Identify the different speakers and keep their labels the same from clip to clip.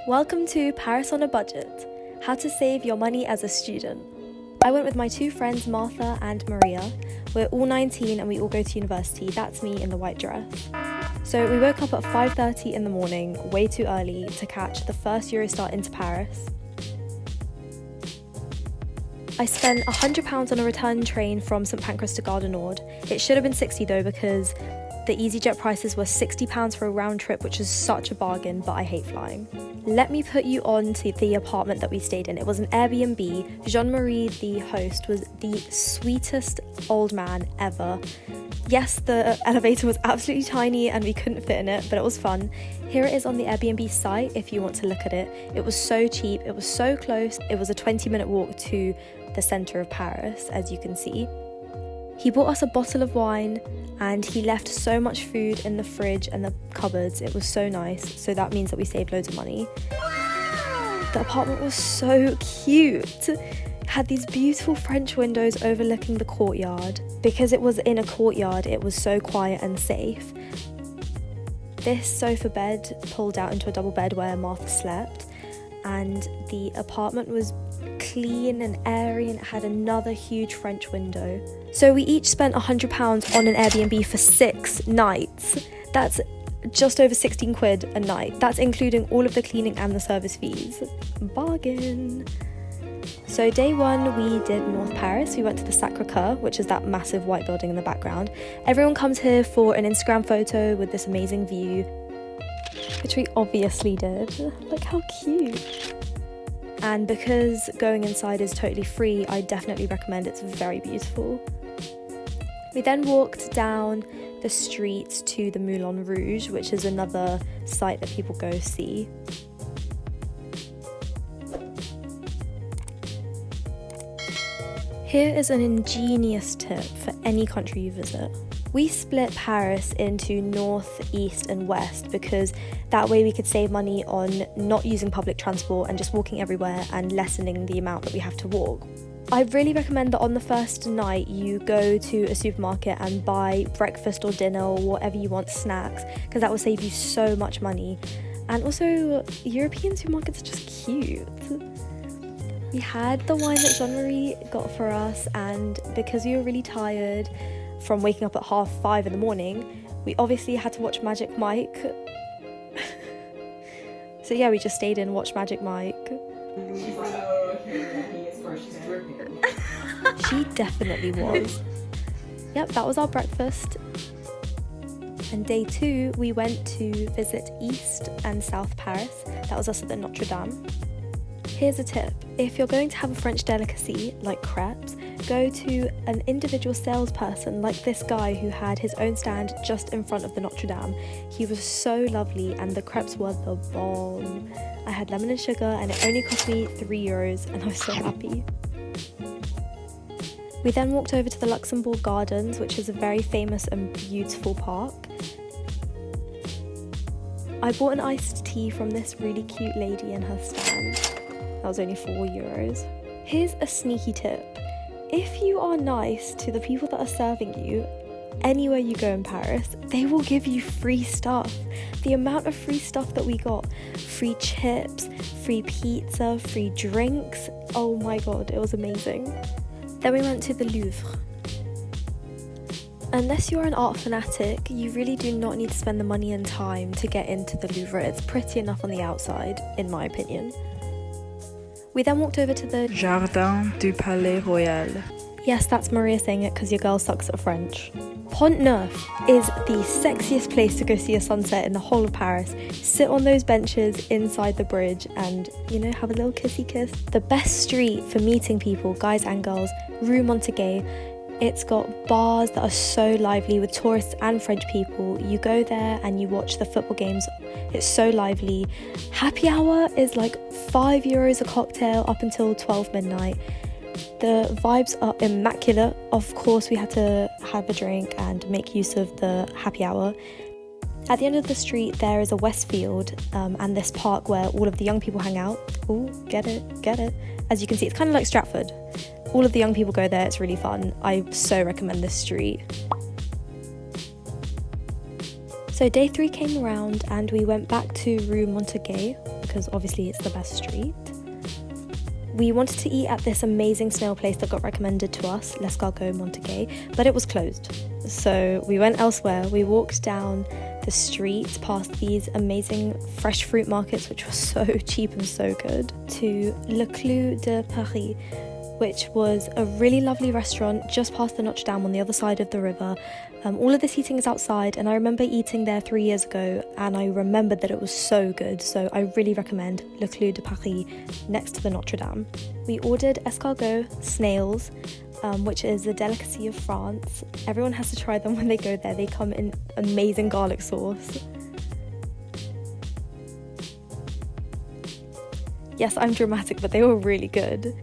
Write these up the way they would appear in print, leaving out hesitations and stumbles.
Speaker 1: Welcome to Paris on a Budget, how to save your money as a student. I went with my two friends Martha and Maria. We're all 19 and we all go to university. That's me in the white dress. So we woke up at 5:30 in the morning, way too early, to catch the first Eurostar into Paris. I spent £100 on a return train from St Pancras to Gare du Nord. It should have been 60 though, because the EasyJet prices were £60 for a round trip, which is such a bargain, but I hate flying. Let me put you on to the apartment that we stayed in. It was an Airbnb. Jean-Marie, the host, was the sweetest old man ever. Yes, the elevator was absolutely tiny and we couldn't fit in it, but it was fun. Here it is on the Airbnb site if you want to look at it. It was so cheap, it was so close. It was a 20-minute walk to the centre of Paris, as you can see. He bought us a bottle of wine and he left so much food in the fridge and the cupboards. It was so nice, so that means that we saved loads of money. The apartment was so cute. It had these beautiful French windows overlooking the courtyard. Because it was in a courtyard, it was so quiet and safe. This sofa bed pulled out into a double bed where Martha slept, and the apartment was clean and airy and it had another huge French window. So we each spent £100 on an Airbnb for 6 nights. That's just over 16 quid a night. That's including all of the cleaning and the service fees. Bargain! So day one we did North Paris. We went to the Sacré-Cœur, which is that massive white building in the background. Everyone comes here for an Instagram photo with this amazing view, which we obviously did. Look how cute! And because going inside is totally free, I definitely recommend it. It's very beautiful. We then walked down the streets to the Moulin Rouge, which is another site that people go see. Here is an ingenious tip for any country you visit. We split Paris into north, east and west because that way we could save money on not using public transport and just walking everywhere and lessening the amount that we have to walk. I really recommend that on the first night you go to a supermarket and buy breakfast or dinner or whatever you want, snacks, because that will save you so much money. And also, European supermarkets are just cute. We had the wine that Jean-Marie got for us, and because we were really tired from waking up at 5:30 in the morning, we obviously had to watch Magic Mike. So yeah, we just stayed in, watched Magic Mike. She definitely was. Yep, that was our breakfast. And day 2, we went to visit East and South Paris. That was us at the Notre Dame. Here's a tip. If you're going to have a French delicacy, like crepes, go to an individual salesperson like this guy who had his own stand just in front of the Notre Dame. He was so lovely and the crepes were the bomb. I had lemon and sugar and it only cost me €3 and I was so happy. We then walked over to the Luxembourg Gardens, which is a very famous and beautiful park. I bought an iced tea from this really cute lady in her stand. That was only €4. Here's a sneaky tip. If you are nice to the people that are serving you, anywhere you go in Paris, they will give you free stuff. The amount of free stuff that we got, free chips, free pizza, free drinks, oh my god, it was amazing. Then we went to the Louvre. Unless you're an art fanatic, you really do not need to spend the money and time to get into the Louvre. It's pretty enough on the outside, in my opinion. We then walked over to the
Speaker 2: Jardin du Palais Royal.
Speaker 1: Yes, that's Maria saying it because your girl sucks at French. Pont Neuf is the sexiest place to go see a sunset in the whole of Paris. Sit on those benches inside the bridge and, you know, have a little kissy kiss. The best street for meeting people, guys and girls, Rue Montague. It's got bars that are so lively with tourists and French people. You go there and you watch the football games. It's so lively. Happy hour is like €5 a cocktail up until 12 midnight. The vibes are immaculate. Of course, we had to have a drink and make use of the happy hour. At the end of the street, there is a Westfield and this park where all of the young people hang out. Ooh, get it. As you can see, it's kind of like Stratford. All of the young people go there, it's really fun. I so recommend this street. So day 3 came around and we went back to Rue Montague because obviously it's the best street. We wanted to eat at this amazing snail place that got recommended to us, L'Escargot Montague, but it was closed. So we went elsewhere. We walked down the street past these amazing fresh fruit markets, which were so cheap and so good, to Le Clou de Paris, which was a really lovely restaurant just past the Notre Dame on the other side of the river. All of this eating is outside, and I remember eating there 3 years ago, and I remembered that it was so good, so I really recommend Le Clou de Paris next to the Notre Dame. We ordered escargot snails, which is a delicacy of France. Everyone has to try them when they go there. They come in amazing garlic sauce. Yes, I'm dramatic, but they were really good.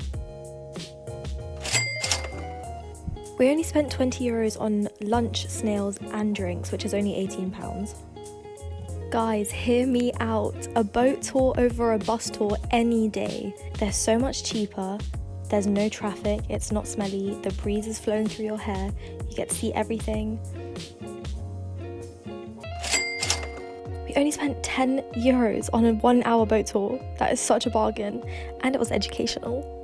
Speaker 1: We only spent €20 on lunch, snails and drinks, which is only £18. Guys, hear me out. A boat tour over a bus tour any day. They're so much cheaper. There's no traffic, it's not smelly, the breeze is flowing through your hair, you get to see everything. We only spent €10 on a 1 hour boat tour. That is such a bargain, and it was educational.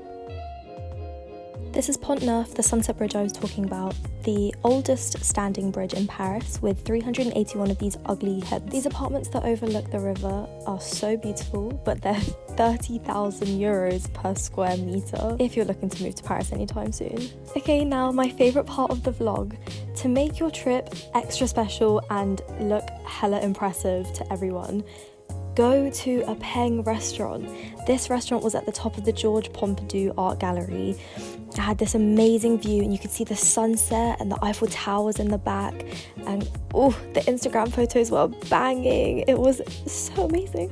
Speaker 1: This is Pont Neuf, the sunset bridge I was talking about, the oldest standing bridge in Paris with 381 of these ugly heads. These apartments that overlook the river are so beautiful, but they're €30,000 per square meter if you're looking to move to Paris anytime soon. Okay, now my favourite part of the vlog. To make your trip extra special and look hella impressive to everyone, go to a Peng restaurant. This restaurant was at the top of the Georges Pompidou Art Gallery. It had this amazing view, and you could see the sunset and the Eiffel Towers in the back, and oh, the Instagram photos were banging. It was so amazing.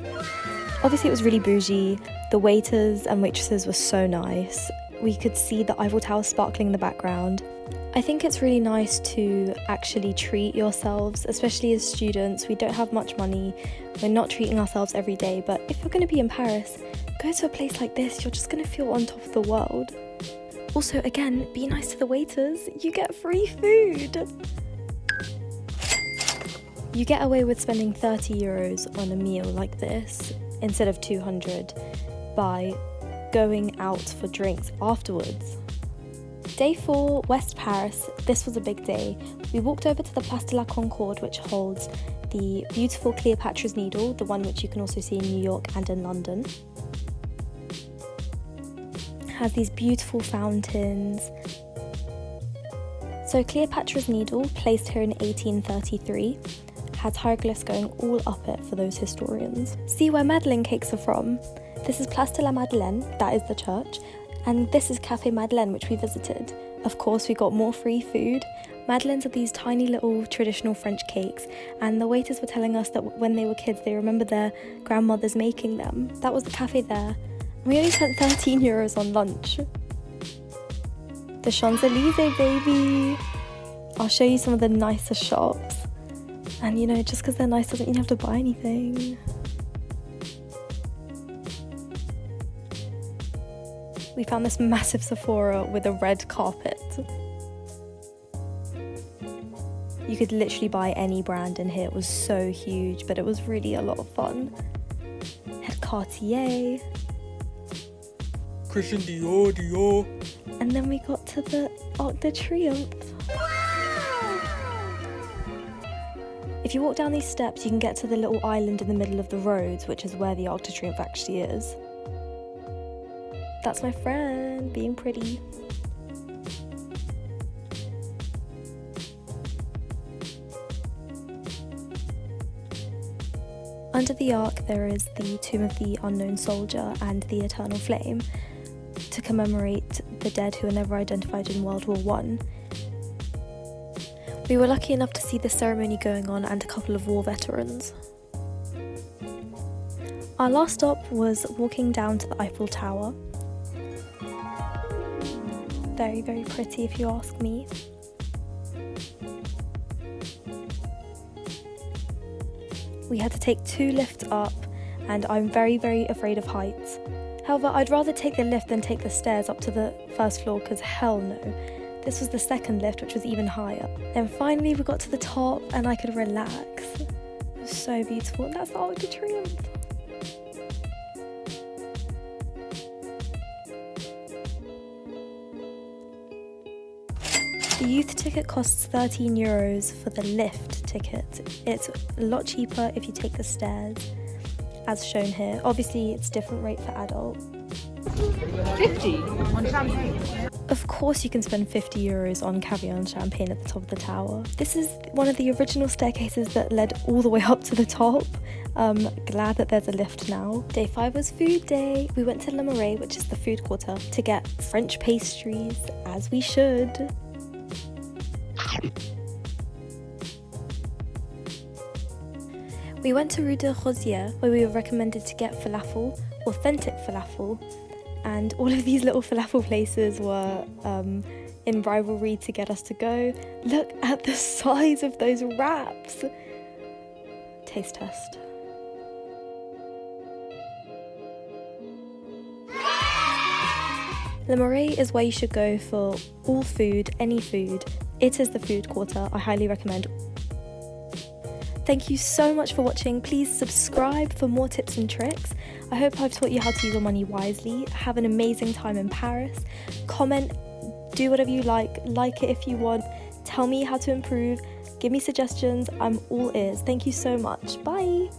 Speaker 1: Obviously it was really bougie. The waiters and waitresses were so nice. We could see the Eiffel Tower sparkling in the background. I think it's really nice to actually treat yourselves, especially as students. We don't have much money, we're not treating ourselves every day, but if you're going to be in Paris, go to a place like this. You're just going to feel on top of the world. Also, again, be nice to the waiters. You get free food. You get away with spending €30 on a meal like this instead of 200 by going out for drinks afterwards. Day 4, West Paris. This was a big day. We walked over to the Place de la Concorde, which holds the beautiful Cleopatra's Needle, the one which you can also see in New York and in London. It has these beautiful fountains. So Cleopatra's Needle, placed here in 1833, has hieroglyphs going all up it for those historians. See where Madeleine cakes are from? This is Place de la Madeleine, that is the church, and this is Café Madeleine, which we visited. Of course, we got more free food. Madeleines are these tiny little traditional French cakes, and the waiters were telling us that when they were kids, they remember their grandmothers making them. That was the cafe there. We only spent €13 on lunch. The Champs-Élysées, baby! I'll show you some of the nicer shops. And you know, just because they're nice doesn't mean you have to buy anything. We found this massive Sephora with a red carpet. You could literally buy any brand in here. It was so huge, but it was really a lot of fun. Had Cartier.
Speaker 3: Christian Dior.
Speaker 1: And then we got to the Arc de Triomphe. If you walk down these steps, you can get to the little island in the middle of the roads, which is where the Arc de Triomphe actually is. That's my friend, being pretty. Under the Arc, there is the Tomb of the Unknown Soldier and the Eternal Flame to commemorate the dead who were never identified in World War I. We were lucky enough to see the ceremony going on and a couple of war veterans. Our last stop was walking down to the Eiffel Tower. Very, very pretty if you ask me. We had to take 2 lifts up, and I'm very, very afraid of heights. However, I'd rather take the lift than take the stairs up to the first floor, because hell no. This was the second lift, which was even higher. Then finally we got to the top and I could relax. It was so beautiful, and that's the Arc de Triomphe. The youth ticket costs €13 for the lift ticket. It's a lot cheaper if you take the stairs, as shown here. Obviously, it's different rate for adult.
Speaker 2: 50 on champagne.
Speaker 1: Of course you can spend €50 on caviar and champagne at the top of the tower. This is one of the original staircases that led all the way up to the top. Glad that there's a lift now. Day 5 was food day. We went to Le Marais, which is the food quarter, to get French pastries, as we should. We went to Rue de Rosière, where we were recommended to get falafel, authentic falafel, and all of these little falafel places were in rivalry to get us to go. Look at the size of those wraps! Taste test. Le Marais is where you should go for all food, any food. It is the food quarter. I highly recommend. Thank you so much for watching. Please subscribe for more tips and tricks. I hope I've taught you how to use your money wisely. Have an amazing time in Paris. Comment, do whatever you like it if you want. Tell me how to improve. Give me suggestions. I'm all ears. Thank you so much. Bye.